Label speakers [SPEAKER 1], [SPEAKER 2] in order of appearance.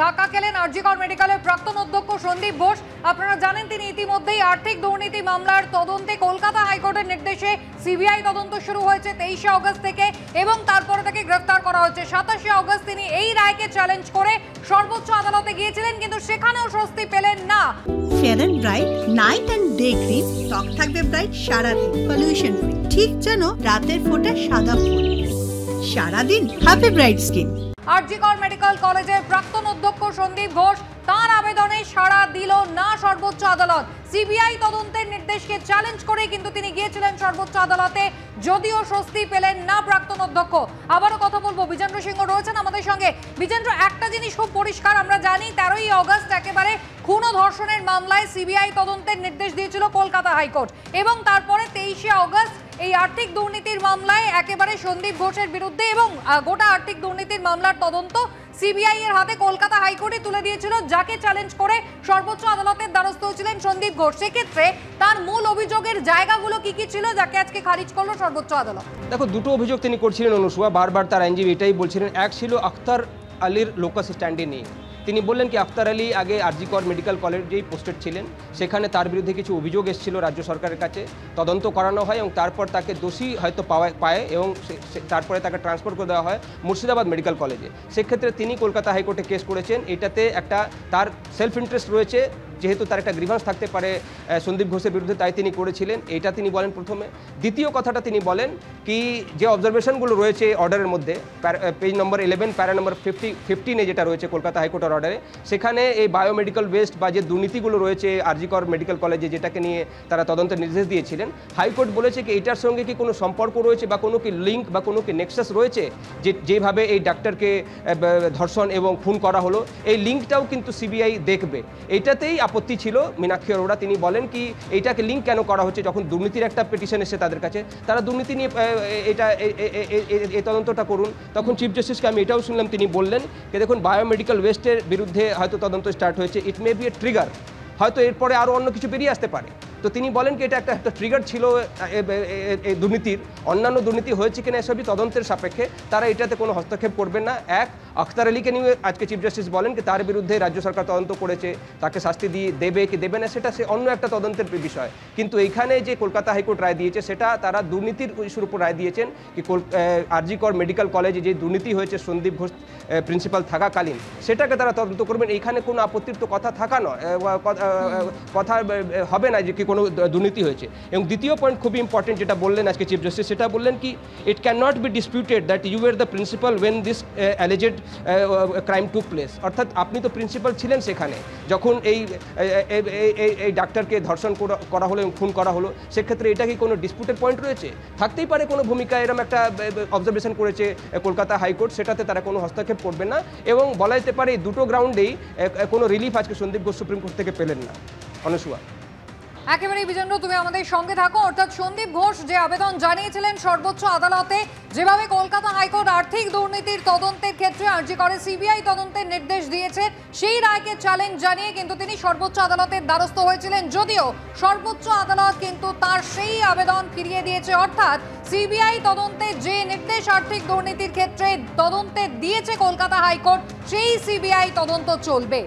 [SPEAKER 1] ধাক্কা খেলেন আরজিকর মেডিকেলের প্রাক্তন অধ্যক্ষ সন্দীপ ঘোষ। আপনারা জানেন তিনি ইতিমধ্যেই আর্থিক দুর্নীতি মামলার তদন্তে কলকাতা হাইকোর্টের নির্দেশে সিবিআই তদন্ত শুরু হয়েছে 23শে অগস্ট থেকে এবং তারপরে তাকে গ্রেফতার করা হয়েছে। 27শে অগস্ট তিনি এই রায়কে চ্যালেঞ্জ করে সর্বোচ্চ আদালতে গিয়েছিলেন, কিন্তু সেখানেও স্বস্তি পেলেন না।
[SPEAKER 2] Fair and bright night and day cream, ত্বক থাকবে ব্রাইট সারাদিন, পলিউশন ফ্রি, ঠিক যেন রাতের ফোঁটা সাদা ফুল। সারাদিন happy bright skin.
[SPEAKER 1] RG Kar medical কলেজের প্রাক্তন অধ্যক্ষ সন্দীপ ঘোষ, তার আবেদনে সাড়া দিল না সর্বোচ্চ আদালত। সিবিআই তদন্তের নির্দেশকে চ্যালেঞ্জ করে কিন্তু তিনি গিয়েছিলেন সর্বোচ্চ আদালতে, যদিও স্বস্তি পেলেন না প্রাক্তন অধ্যক্ষ। আবারও কথা বলবো, বিজেন্দ্র সিংহ রয়েছেন আমাদের সঙ্গে। বিজেন্দ্র, একটা জিনিস খুব পরিষ্কার, আমরা জানি 13ই অগস্ট একেবারে খুন ও ধর্ষণের মামলায় সিবিআই তদন্তের নির্দেশ দিয়েছিল কলকাতা হাইকোর্ট এবং তারপরে 23শে অগস্ট এই আর্থিক দুর্নীতির মামলায় একেবারে সন্দীপ ঘোষের বিরুদ্ধে এবং গোটা আর্থিক দুর্নীতির মামলার তদন্ত সিবিআই এর হাতে কলকাতা হাইকোর্টে তুলে দিয়েছিল, যাকে চ্যালেঞ্জ করে সর্বোচ্চ আদালতের দ্বারস্থ হয়েছিলেন সন্দীপ ঘোষ। সেক্ষেত্রে তার মূল অভিযোগের জায়গাগুলো কি কি ছিল, যাকে আজকে খারিজ করলো সর্বোচ্চ আদালত?
[SPEAKER 3] দেখো, দুটো অভিযোগ তিনি করছিলেন অনুসুয়া, বারবার তার আইনজীবী এটাই বলছিলেন। এক ছিল আখতার আলীর লোকাস স্ট্যান্ডে নিয়ে। তিনি বললেন কি আখতার আলী আগে আরজিকর মেডিকেল কলেজেই পোস্টেড ছিলেন, সেখানে তার বিরুদ্ধে কিছু অভিযোগ এসেছিল রাজ্য সরকারের কাছে, তদন্ত করানো হয় এবং তারপর তাকে দোষী হয়তো পায় এবং তারপরে তাকে ট্রান্সফার করে দেওয়া হয় মুর্শিদাবাদ মেডিকেল কলেজে। সেক্ষেত্রে তিনি কলকাতা হাইকোর্টে কেস করেছেন। এটাতে একটা তার সেলফ ইন্টারেস্ট রয়েছে, যেহেতু তার একটা গ্রিভান্স থাকতে পারে সন্দীপ ঘোষের বিরুদ্ধে, তাই তিনি করেছিলেন। এটা তিনি বলেন প্রথমে। দ্বিতীয় কথাটা তিনি বলেন কি যে অবজারভেশনগুলো রয়েছে অর্ডারের মধ্যে, পেজ নম্বর 11 প্যারা নম্বর 15 যেটা রয়েছে কলকাতা হাইকোর্টের অর্ডারে, সেখানে এই বায়োমেডিক্যাল ওয়েস্ট বা যে দুর্নীতিগুলো রয়েছে আরজিকর মেডিকেল কলেজে, যেটাকে নিয়ে তারা তদন্তের নির্দেশ দিয়েছিলেন, হাইকোর্ট বলেছে কি এটার সঙ্গে কি কোনো সম্পর্ক রয়েছে বা কোনো কি লিঙ্ক বা কোনো কি নেক্সাস রয়েছে, যেভাবে এই ডাক্তারকে ধর্ষণ এবং খুন করা হলো, এই লিঙ্কটাও কিন্তু সিবিআই দেখবে। এইটাতেই আপত্তি ছিল মীনাক্ষী অরোরা। তিনি বলেন কি এইটাকে লিঙ্ক কেন করা হচ্ছে, যখন দুর্নীতির একটা পিটিশন এসেছে তাদের কাছে, তারা দুর্নীতি নিয়ে এটা এই তদন্তটা করুন। তখন চিফ জাস্টিসকে আমি এটাও শুনলাম, তিনি বললেন যে দেখুন বায়োমেডিক্যাল ওয়েস্টের বিরুদ্ধে হয়তো তদন্ত স্টার্ট হয়েছে, ইট মে বি এ ট্রিগার, হয়তো এরপরে আরও অন্য কিছু বেরিয়ে আসতে পারে। তো তিনি বলেন কি এটা একটা ট্রিগার ছিল এই দুর্নীতির, অন্যান্য দুর্নীতি হয়েছে কিনা এসবই তদন্তের সাপেক্ষে, তারা এটাতে কোনো হস্তক্ষেপ করবেন না। এক, আখতার আলীকে নিয়ে আজকে চিফ জাস্টিস বলেন কি তার বিরুদ্ধে রাজ্য সরকার তদন্ত করেছে, তাকে শাস্তি দিয়ে দেবে কি দেবে না সেটা অন্য একটা তদন্তের বিষয়। কিন্তু এইখানে যে কলকাতা হাইকোর্ট রায় দিয়েছে, সেটা তারা দুর্নীতির ইস্যুর উপর রায় দিয়েছেন কি আরজিকর মেডিকেল কলেজে যে দুর্নীতি হয়েছে সন্দীপ ঘোষ প্রিন্সিপাল থাকাকালীন, সেটাকে তারা তদন্ত করবেন। এইখানে কোনো আপত্তির তো কথা থাকা নয়, কথা হবে না যে কি কোনো দুর্নীতি হয়েছে। এবং দ্বিতীয় পয়েন্ট খুবই ইম্পর্টেন্ট, যেটা বললেন আজকে চিফ জাস্টিস, সেটা বললেন কি it can not be disputed that you were the principal when this alleged crime took place. অর্থাৎ আপনি তো প্রিন্সিপাল ছিলেন সেখানে যখন এই ডাক্তারকে ধর্ষণ করা হলো এবং খুন করা হলো। সেক্ষেত্রে এটা কি কোনো ডিসপিউটেড পয়েন্ট রয়েছে? থাকতেই পারে কোনো ভূমিকা, এরকম একটা অবজারভেশন করেছে কলকাতা হাইকোর্ট, সেটাতে তারা কোনো হস্তক্ষেপ করবে না। এবং বলা যেতে পারে এই দুটো গ্রাউন্ডেই কোনো রিলিফ আজকে সন্দীপ ঘোষ সুপ্রিম কোর্ট থেকে পেলেন না। অনুসুয়া,
[SPEAKER 1] একেবারেই বিজেন্দ্র, তুমি আমাদের সঙ্গে থাকো। অর্থাৎ সন্দীপ ঘোষ যে আবেদন জানিয়েছিলেন সর্বোচ্চ আদালতে, যেভাবে কলকাতা হাইকোর্ট আর্থিক দুর্নীতির তদন্তের ক্ষেত্রে আরজিকরে সিবিআই তদন্তের নির্দেশ দিয়েছে, সেই রায়কে চ্যালেঞ্জ জানিয়ে কিন্তু তিনি সর্বোচ্চ আদালতের দ্বারস্থ হয়েছিলেন, যদিও সর্বোচ্চ আদালত কিন্তু তার সেই আবেদন ফিরিয়ে দিয়েছে। অর্থাৎ সিবিআই তদন্তে যে নির্দেশ আর্থিক দুর্নীতির ক্ষেত্রে তদন্তে দিয়েছে কলকাতা হাইকোর্ট, সেই সিবিআই তদন্ত চলবে।